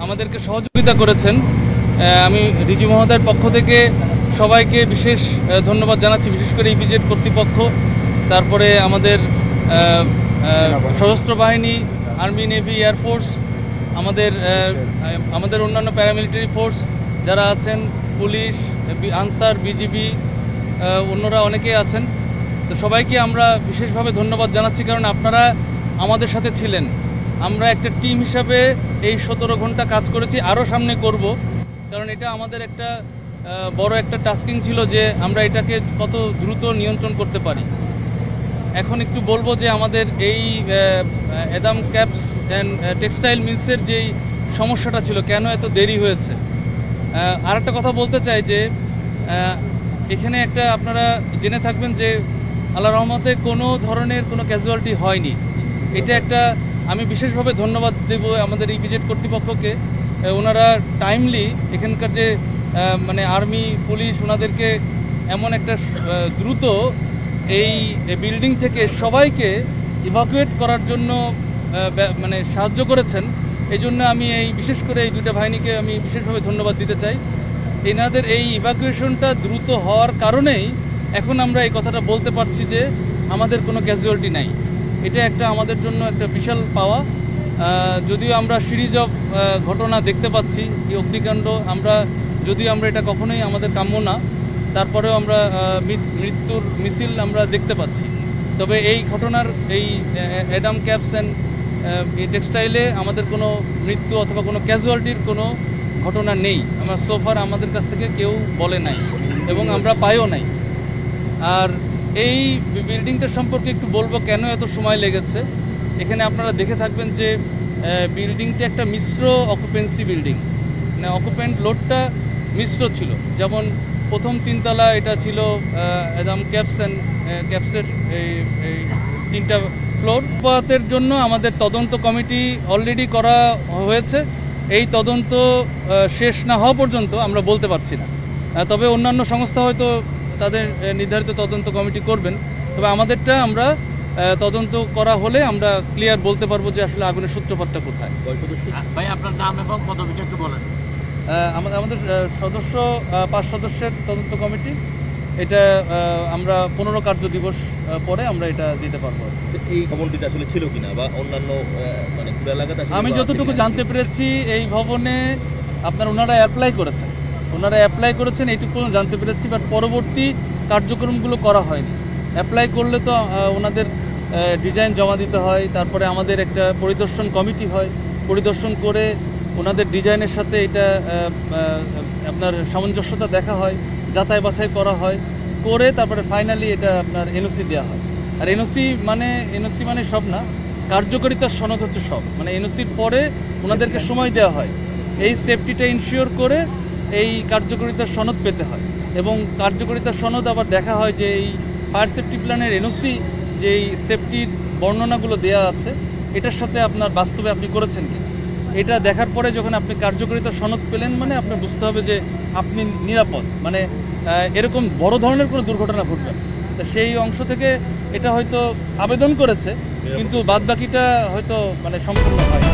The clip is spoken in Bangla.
আমাদেরকে সহযোগিতা করেছেন। আমি রিজি মহোদয়ের পক্ষ থেকে সবাইকে বিশেষ ধন্যবাদ জানাচ্ছি, বিশেষ করে ইপিজেড কর্তৃপক্ষ, তারপরে আমাদের সশস্ত্র বাহিনী, আর্মি, নেভি, এয়ারফোর্স, আমাদের অন্যান্য প্যারামিলিটারি ফোর্স যারা আছেন, পুলিশ, আনসার, বিজিবি, অন্যরা অনেকেই আছেন। তো সবাইকে আমরা বিশেষভাবে ধন্যবাদ জানাচ্ছি, কারণ আপনারা আমাদের সাথে ছিলেন। আমরা একটা টিম হিসাবে এই 17 ঘন্টা কাজ করেছি, আরও সামনে করব, কারণ এটা আমাদের একটা বড় একটা টাস্কিং ছিল যে আমরা এটাকে কত দ্রুত নিয়ন্ত্রণ করতে পারি। এখন একটু বলবো যে আমাদের এই এদাম ক্যাপস অ্যান্ড টেক্সটাইল মিলসের যেই সমস্যাটা ছিল, কেন এত দেরি হয়েছে। আর একটা কথা বলতে চাই যে এখানে একটা আপনারা জেনে থাকবেন যে আল্লাহর রহমতে কোনো ধরনের কোনো ক্যাজুয়ালিটি হয়নি। এটা একটা আমি বিশেষভাবে ধন্যবাদ দেব আমাদের ইপিজেড কর্তৃপক্ষকে। ওনারা টাইমলি এখানকার যে মানে আর্মি, পুলিশ, ওনাদেরকে এমন একটা দ্রুত এই বিল্ডিং থেকে সবাইকে ইভাকুয়েট করার জন্য মানে সাহায্য করেছেন। এই জন্য আমি বিশেষ করে এই দুইটা বাহিনীকে আমি বিশেষভাবে ধন্যবাদ দিতে চাই। এনাদের এই ইভাকুয়েশনটা দ্রুত হওয়ার কারণেই এখন আমরা এই কথাটা বলতে পারছি যে আমাদের কোনো ক্যাজুয়ালিটি নাই। এটা একটা আমাদের জন্য একটা বিশাল পাওয়া। যদিও আমরা সিরিজ অফ ঘটনা দেখতে পাচ্ছি, এই অগ্নিকাণ্ড, যদিও আমরা এটা কখনোই আমাদের কাম্য না, তারপরেও আমরা মৃত্যুর মিছিল আমরা দেখতে পাচ্ছি। তবে এই ঘটনার এই এডাম ক্যাপস অ্যান্ড টেক্সটাইলে আমাদের কোনো মৃত্যু অথবা কোনো ক্যাজুয়ালিটির কোনো ঘটনা নেই। আমরা সোফার আমাদের কাছ থেকে কেউ বলে নাই এবং আমরা পাইও নাই। আর এই বিল্ডিংটা সম্পর্কে একটু বলবো কেন এত সময় লেগেছে। এখানে আপনারা দেখে থাকবেন যে বিল্ডিংটা একটা মিশ্র অকুপেন্সি বিল্ডিং, মানে অকুপেন্ট লোডটা মিশ্র ছিল। যেমন প্রথম 3 তলা এটা ছিল এদাম ক্যাপস অ্যান্ড ক্যাপসের এই 3টা ফ্লোর। পাতের জন্য আমাদের তদন্ত কমিটি অলরেডি করা হয়েছে। এই তদন্ত শেষ না হওয়া পর্যন্ত আমরা বলতে পারছি না। তবে অন্যান্য সংস্থা হয়তো তাদের নির্ধারিত তদন্ত কমিটি করবেন। তবে আমাদেরটা আমরা তদন্ত করা হলে আমরা ক্লিয়ার বলতে পারবো যে আসলে আগুনের সূত্রপাতটা কোথায়। ভাই, আপনার নাম এবং পদবি একটু বলেন। আমাদের সদস্য 5 সদস্যের তদন্ত কমিটি। এটা আমরা 15 কার্য দিবস পরে আমরা এটা দিতে পারবো। এই ভবনটিতে আসলে ছিল কিনা বা অন্যান্য মানে পুরো এলাকাতে আমি যতটুকু জানতে পেরেছি এই ভবনে ওনারা অ্যাপ্লাই করেছেন এইটুকু জানতে পেরেছি। বাট পরবর্তী কার্যক্রমগুলো করা হয়নি। অ্যাপ্লাই করলে তো ওনাদের ডিজাইন জমা দিতে হয়, তারপরে আমাদের একটা পরিদর্শন কমিটি হয়, পরিদর্শন করে ওনাদের ডিজাইনের সাথে এটা আপনার সামঞ্জস্যতা দেখা হয়, যাচাই বাছাই করা হয়, করে তারপরে ফাইনালি এটা আপনার এনওসি দেওয়া হয়। আর এনওসি মানে সব না, কার্যকারিতার সনদ হচ্ছে সব। মানে এনওসির পরে ওনাদেরকে সময় দেওয়া হয় এই সেফটিটা ইনশিওর করে এই কার্যকারিতার সনদ পেতে হয়। এবং কার্যকারিতার সনদ আবার দেখা হয় যে এই ফায়ার সেফটি প্ল্যানের এনওসি যে এই সেফটির বর্ণনাগুলো দেওয়া আছে এটার সাথে আপনার বাস্তবে আপনি করেছেন কি, এটা দেখার পরে যখন আপনি কার্যকারিতার সনদ পেলেন, মানে আপনার বুঝতে হবে যে আপনি নিরাপদ, মানে এরকম বড় ধরনের কোনো দুর্ঘটনা ঘটবে। তো সেই অংশ থেকে এটা হয়তো আবেদন করেছে, কিন্তু বাদবাকিটা হয়তো মানে সম্পূর্ণ হয়।